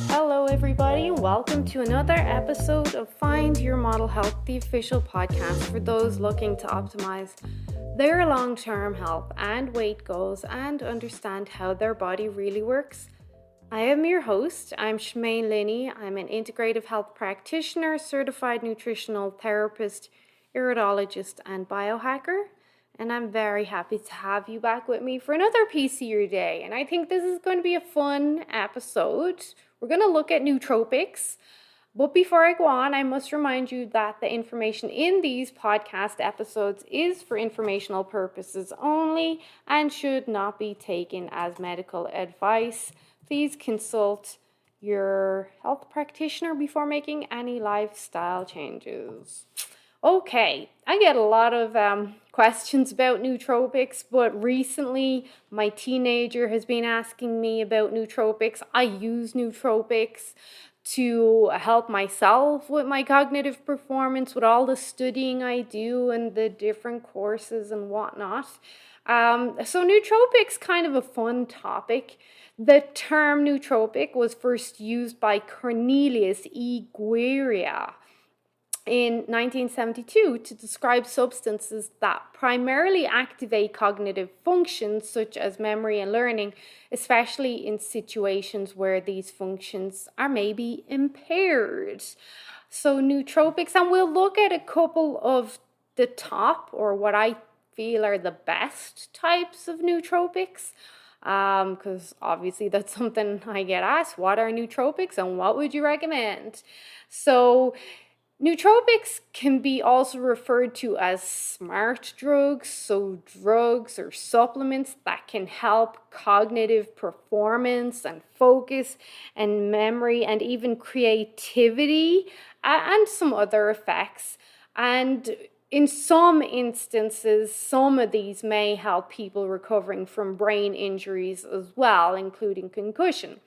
Hello, everybody. Welcome to another episode of Find Your Model Health, the official podcast for those looking to optimize their long-term health and weight goals and understand how their body really works. I am your host. I'm Shmaine Linney. I'm an integrative health practitioner, certified nutritional therapist, iridologist, and biohacker. And I'm very happy to have you back with me for another piece of your day. And I think this is going to be a fun episode. We're going to look at nootropics. But before I go on, I must remind you that the information in these podcast episodes is for informational purposes only and should not be taken as medical advice. Please consult your health practitioner before making any lifestyle changes. Okay, I get a lot of questions about nootropics, but recently my teenager has been asking me about nootropics. I use nootropics to help myself with my cognitive performance, with all the studying I do and the different courses and whatnot. So nootropics, kind of a fun topic. The term nootropic was first used by Cornelius E. Gueria in 1972 to describe substances that primarily activate cognitive functions such as memory and learning, especially in situations where these functions are maybe impaired. So nootropics, and we'll look at a couple of the top, or what I feel are the best types of nootropics, because obviously that's something I get asked. What are nootropics and what would you recommend? So nootropics can be also referred to as smart drugs, so drugs or supplements that can help cognitive performance and focus and memory and even creativity and some other effects. And in some instances, some of these may help people recovering from brain injuries as well, including concussion.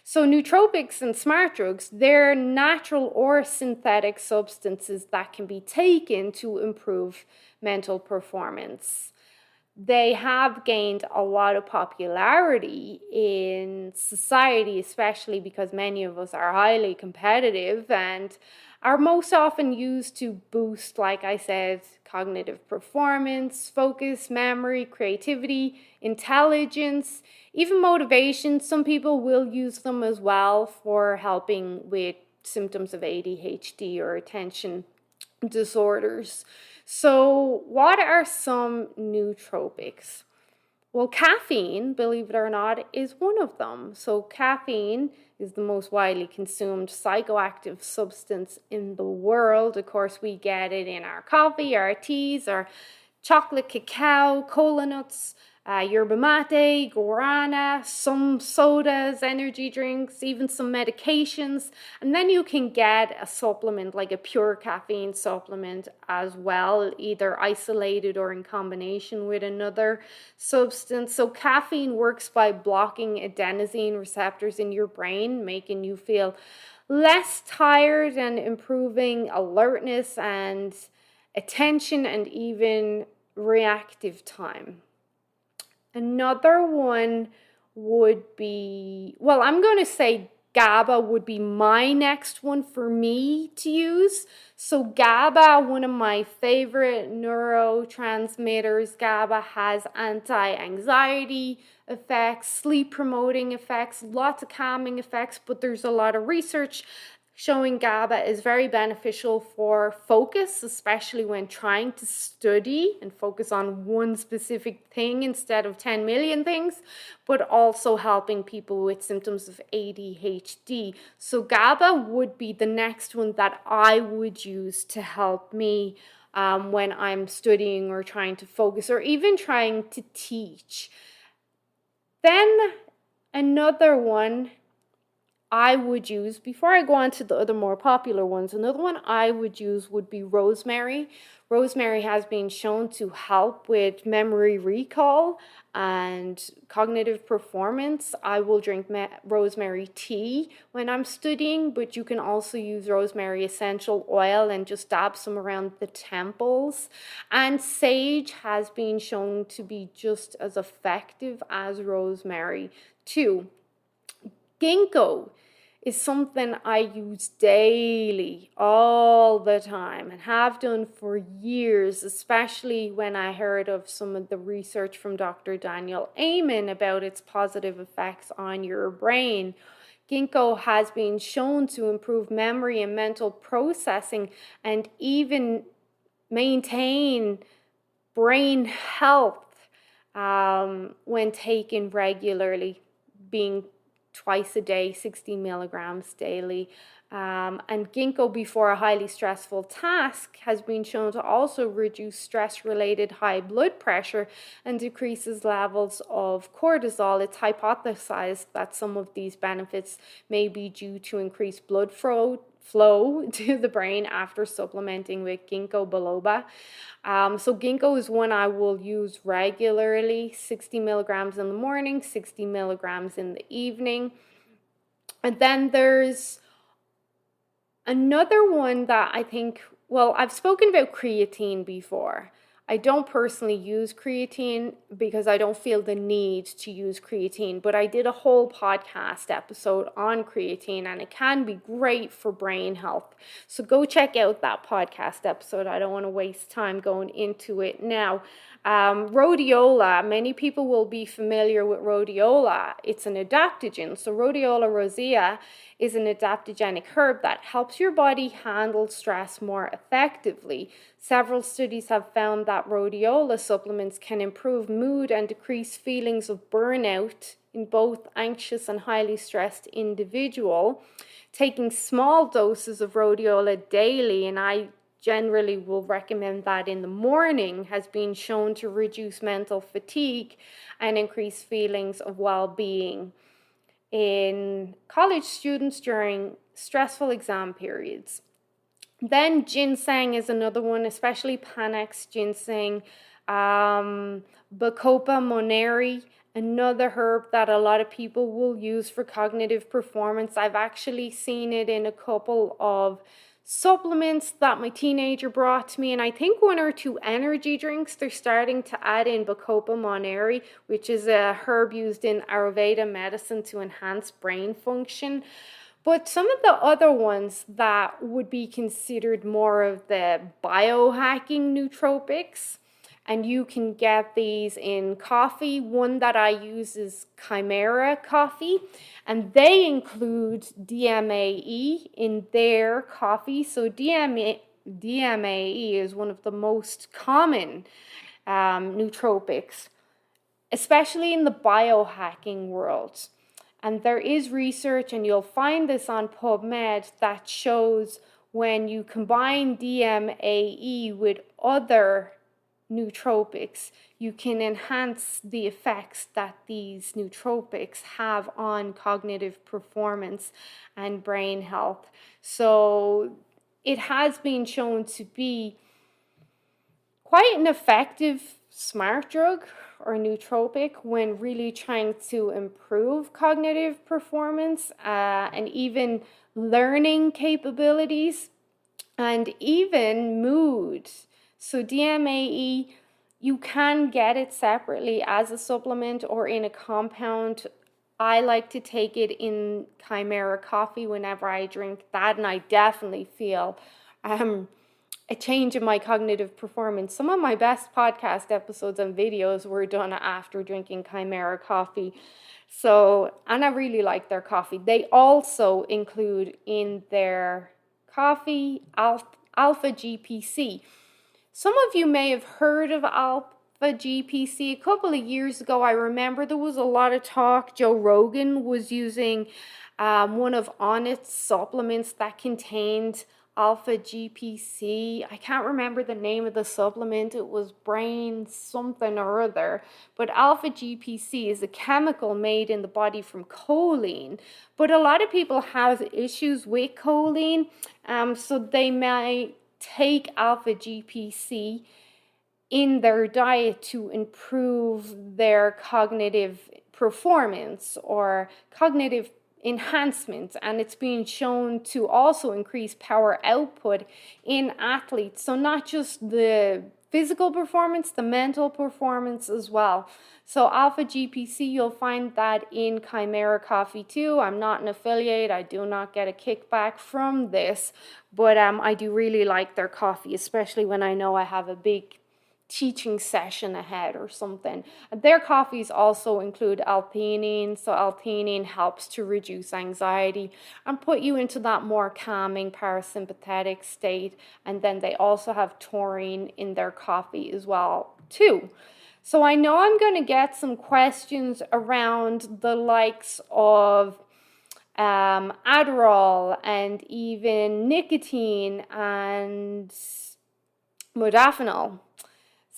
So nootropics and smart drugs, they're natural or synthetic substances that can be taken to improve mental performance. They have gained a lot of popularity in society, especially because many of us are highly competitive and are most often used to boost, like I said, cognitive performance, focus, memory, creativity, intelligence, even motivation. Some people will use them as well for helping with symptoms of ADHD or attention disorders. So what are some nootropics? Well, caffeine, believe it or not, is one of them. So caffeine is the most widely consumed psychoactive substance in the world. Of course, we get it in our coffee, our teas, our chocolate cacao, cola nuts, yerba mate, guarana, some sodas, energy drinks, even some medications. And then you can get a supplement, like a pure caffeine supplement as well, either isolated or in combination with another substance. So caffeine works by blocking adenosine receptors in your brain, making you feel less tired and improving alertness and attention and even reactive time. Another one would be, well, I'm going to say GABA would be my next one for me to use. So GABA, one of my favorite neurotransmitters, GABA has anti-anxiety effects, sleep promoting effects, lots of calming effects, but there's a lot of research showing GABA is very beneficial for focus, especially when trying to study and focus on one specific thing instead of 10 million things, but also helping people with symptoms of ADHD. So GABA would be the next one that I would use to help me when I'm studying or trying to focus or even trying to teach. Then another one I would use, before I go on to the other more popular ones, another one I would use would be rosemary. Rosemary has been shown to help with memory recall and cognitive performance. I will drink rosemary tea when I'm studying, but you can also use rosemary essential oil and just dab some around the temples. And sage has been shown to be just as effective as rosemary too. Ginkgo is something I use daily, all the time, and have done for years, especially when I heard of some of the research from Dr. Daniel Amen about its positive effects on your brain. Ginkgo has been shown to improve memory and mental processing and even maintain brain health when taken regularly, being twice a day, 60 milligrams daily. And ginkgo before a highly stressful task has been shown to also reduce stress-related high blood pressure and decreases levels of cortisol. It's hypothesized that some of these benefits may be due to increased blood flow to the brain after supplementing with ginkgo biloba. So ginkgo is one I will use regularly, 60 milligrams in the morning, 60 milligrams in the evening. And then there's another one that I think, well, I've spoken about creatine before. I don't personally use creatine because I don't feel the need to use creatine, but I did a whole podcast episode on creatine and it can be great for brain health. So go check out that podcast episode. I don't want to waste time going into it now. Rhodiola, many people will be familiar with rhodiola. It's an adaptogen. So rhodiola rosea is an adaptogenic herb that helps your body handle stress more effectively. Several studies have found that rhodiola supplements can improve mood and decrease feelings of burnout in both anxious and highly stressed individual. Taking small doses of rhodiola daily, and I generally will recommend that in the morning, has been shown to reduce mental fatigue and increase feelings of well-being in college students during stressful exam periods. Then ginseng is another one, especially Panax ginseng, Bacopa moneri, another herb that a lot of people will use for cognitive performance. I've actually seen it in a couple of supplements that my teenager brought to me, and I think 1 or 2 energy drinks. They're starting to add in Bacopa moneri, which is a herb used in Ayurveda medicine to enhance brain function. But some of the other ones that would be considered more of the biohacking nootropics, and you can get these in coffee. One that I use is Chimera coffee, and they include DMAE in their coffee. So DMAE is one of the most common nootropics, especially in the biohacking world. And there is research, and you'll find this on PubMed, that shows when you combine DMAE with other nootropics, you can enhance the effects that these nootropics have on cognitive performance and brain health. So it has been shown to be quite an effective smart drug or nootropic when really trying to improve cognitive performance and even learning capabilities and even mood. So DMAE, you can get it separately as a supplement or in a compound. I like to take it in Chimera coffee whenever I drink that, and I definitely feel a change in my cognitive performance. Some of my best podcast episodes and videos were done after drinking Chimera coffee. So, and I really like their coffee. They also include in their coffee alpha GPC. Some of you may have heard of alpha GPC. A couple of years ago, I remember there was a lot of talk. Joe Rogan was using one of Onnit's supplements that contained alpha GPC. I can't remember the name of the supplement. It was brain something or other. But alpha GPC is a chemical made in the body from choline. But a lot of people have issues with choline, so they may take alpha GPC in their diet to improve their cognitive performance or cognitive enhancement, and it's being shown to also increase power output in athletes. So not just the physical performance, the mental performance as well. So alpha GPC, you'll find that in Chimera Coffee too. I'm not an affiliate. I do not get a kickback from this, but I do really like their coffee, especially when I know I have a big teaching session ahead or something. Their coffees also include L-theanine, so L-theanine helps to reduce anxiety and put you into that more calming parasympathetic state. And then they also have taurine in their coffee as well too. So I know I'm going to get some questions around the likes of Adderall and even nicotine and modafinil.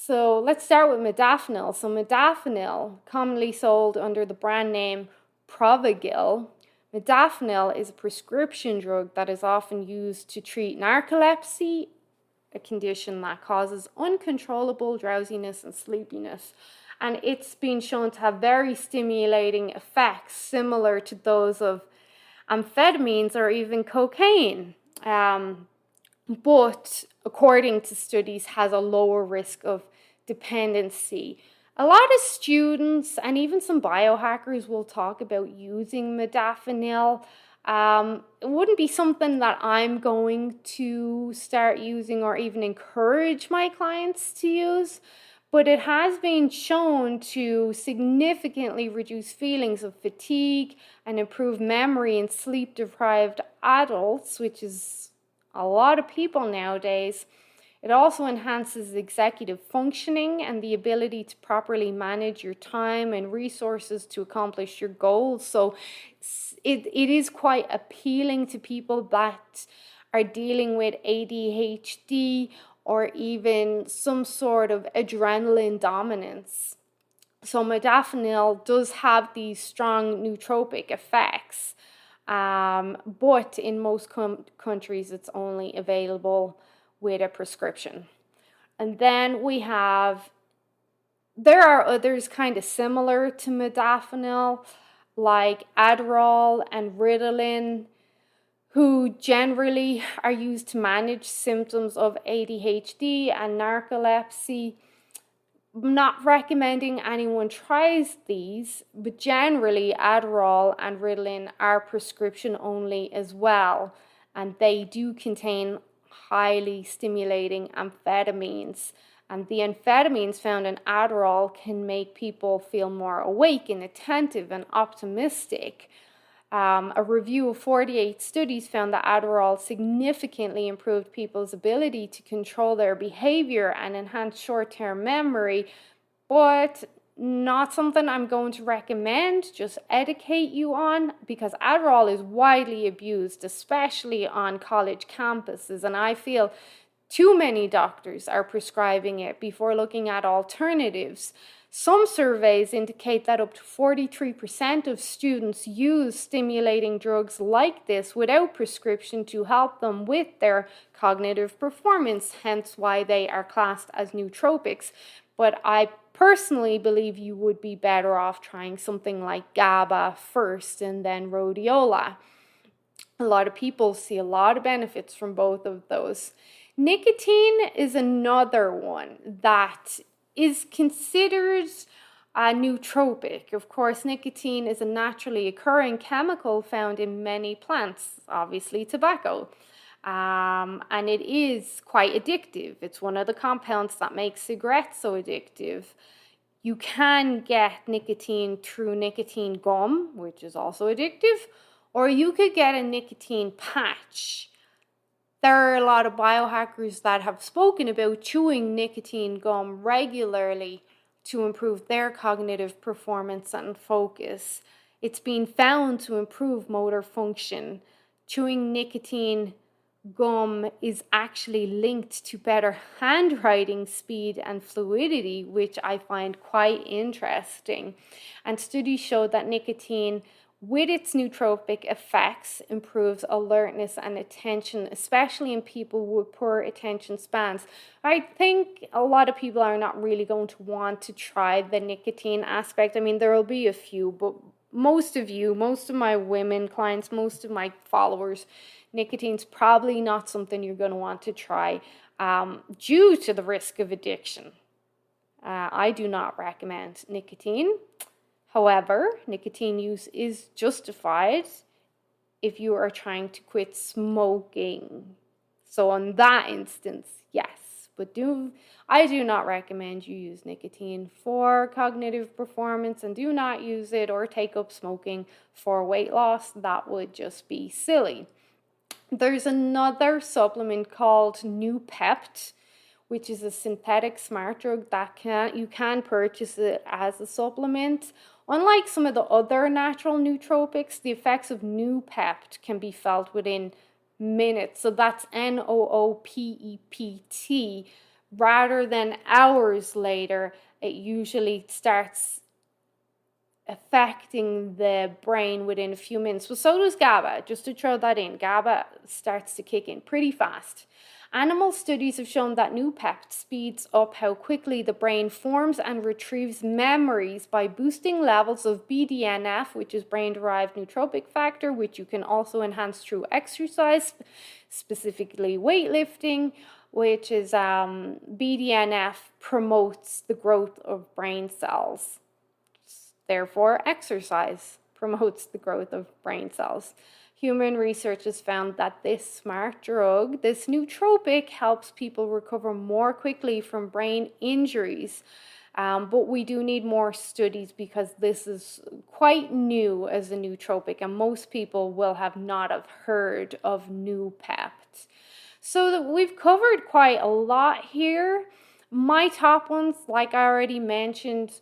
So let's start with modafinil. So modafinil, commonly sold under the brand name Provigil. Modafinil is a prescription drug that is often used to treat narcolepsy, a condition that causes uncontrollable drowsiness and sleepiness. And it's been shown to have very stimulating effects similar to those of amphetamines or even cocaine. But according to studies, has a lower risk of dependency. A lot of students and even some biohackers will talk about using modafinil. It wouldn't be something that I'm going to start using or even encourage my clients to use, but it has been shown to significantly reduce feelings of fatigue and improve memory in sleep-deprived adults, which is a lot of people nowadays. It also enhances executive functioning and the ability to properly manage your time and resources to accomplish your goals. So it is quite appealing to people that are dealing with ADHD or even some sort of adrenaline dominance. So modafinil does have these strong nootropic effects. But in most countries, it's only available with a prescription. And then there are others kind of similar to modafinil, like Adderall and Ritalin, who generally are used to manage symptoms of ADHD and narcolepsy. I'm not recommending anyone tries these, but generally Adderall and Ritalin are prescription only as well, and they do contain highly stimulating amphetamines. And the amphetamines found in Adderall can make people feel more awake and attentive and optimistic. A review of 48 studies found that Adderall significantly improved people's ability to control their behavior and enhance short-term memory, but not something I'm going to recommend, just educate you on, because Adderall is widely abused, especially on college campuses, and I feel too many doctors are prescribing it before looking at alternatives. Some surveys indicate that up to 43% of students use stimulating drugs like this without prescription to help them with their cognitive performance, hence why they are classed as nootropics. But I personally believe you would be better off trying something like GABA first and then rhodiola. A lot of people see a lot of benefits from both of those. Nicotine is another one that is considered a nootropic. Of course, nicotine is a naturally occurring chemical found in many plants, obviously tobacco. And it is quite addictive. It's one of the compounds that makes cigarettes so addictive. You can get nicotine through nicotine gum, which is also addictive, or you could get a nicotine patch. There are a lot of biohackers that have spoken about chewing nicotine gum regularly to improve their cognitive performance and focus. It's been found to improve motor function. Chewing nicotine gum is actually linked to better handwriting speed and fluidity, which I find quite interesting. And studies show that nicotine, with its nootropic effects, improves alertness and attention, especially in people with poor attention spans. I think a lot of people are not really going to want to try the nicotine aspect. I mean, there will be a few, but most of my women clients, most of my followers, nicotine's probably not something you're going to want to try due to the risk of addiction. I do not recommend nicotine. However, nicotine use is justified if you are trying to quit smoking. So in that instance, yes. But I do not recommend you use nicotine for cognitive performance, and do not use it or take up smoking for weight loss. That would just be silly. There's another supplement called Nootropics, which is a synthetic smart drug that you can purchase it as a supplement. Unlike some of the other natural nootropics, the effects of Nootropics can be felt within minutes. So that's NOOPEPT. Rather than hours later, it usually starts affecting the brain within a few minutes. Well, so does GABA. Just to throw that in, GABA starts to kick in pretty fast. Animal studies have shown that Nootropics speeds up how quickly the brain forms and retrieves memories by boosting levels of BDNF, which is brain-derived nootropic factor, which you can also enhance through exercise, specifically weightlifting, which is BDNF promotes the growth of brain cells. Therefore, exercise promotes the growth of brain cells. Human research has found that this smart drug, this nootropic, helps people recover more quickly from brain injuries. But we do need more studies because this is quite new as a nootropic, and most people will have not have heard of Nootropics. So we've covered quite a lot here. My top ones, like I already mentioned,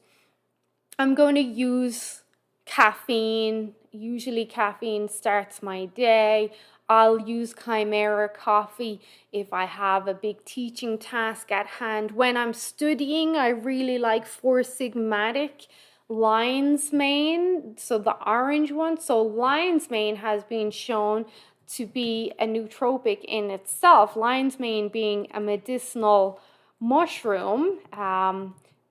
I'm going to use caffeine. Usually caffeine starts my day. I'll use Chimera coffee if I have a big teaching task at hand. When I'm studying, I really like Four Sigmatic lion's mane, so the orange one. So lion's mane has been shown to be a nootropic in itself, lion's mane being a medicinal mushroom,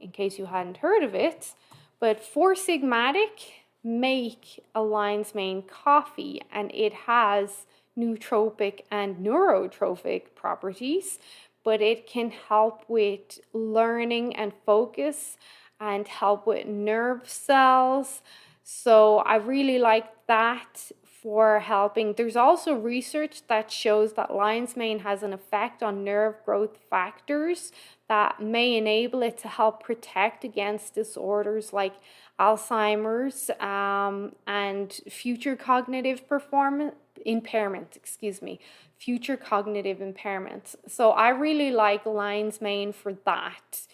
in case you hadn't heard of it. But Four Sigmatic make a lion's mane coffee, and it has nootropic and neurotropic properties, but it can help with learning and focus and help with nerve cells. So I really like that for helping. There's also research that shows that lion's mane has an effect on nerve growth factors that may enable it to help protect against disorders like Alzheimer's and future cognitive future cognitive impairments. So I really like lion's mane for that.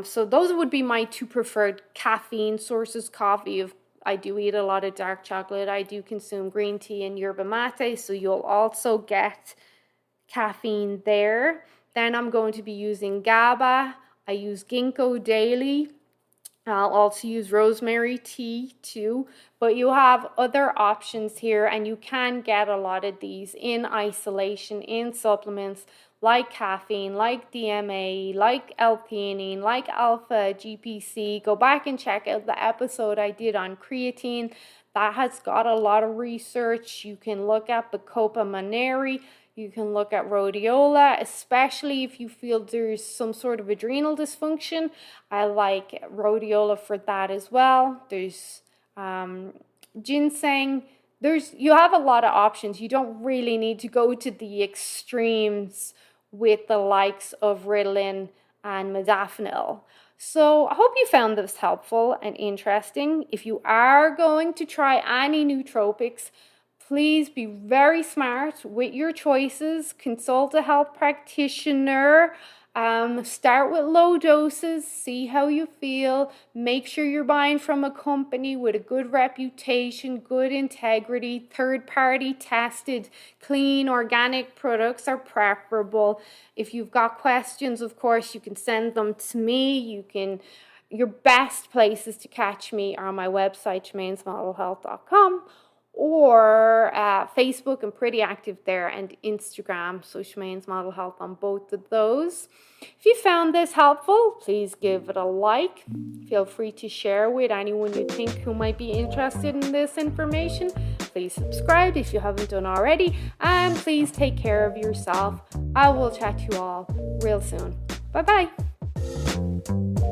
So those would be my two preferred caffeine sources. Coffee, I do eat a lot of dark chocolate. I do consume green tea and yerba mate, so you'll also get caffeine there. Then I'm going to be using GABA. I use ginkgo daily. I'll also use rosemary tea too, but you have other options here, and you can get a lot of these in isolation, in supplements like caffeine, like DMA, like L-theanine, like alpha GPC. Go back and check out the episode I did on creatine. That has got a lot of research. You can look at Bacopa monnieri. You can look at rhodiola, especially if you feel there's some sort of adrenal dysfunction. I like rhodiola for that as well. There's ginseng. You have a lot of options. You don't really need to go to the extremes with the likes of Ritalin and modafinil. So I hope you found this helpful and interesting. If you are going to try any nootropics, please be very smart with your choices. Consult a health practitioner. Start with low doses, see how you feel. Make sure you're buying from a company with a good reputation, good integrity, third-party tested, clean, organic products are preferable. If you've got questions, of course, you can send them to me. Your best places to catch me are on my website, shemainesmodelhealth.com, or Facebook. I'm pretty active there, and Instagram, so Shemaine's Model Health on both of those. If you found this helpful, please give it a like. Feel free to share with anyone you think who might be interested in this information. Please subscribe if you haven't done already, and please take care of yourself. I will chat to you all real soon. Bye bye.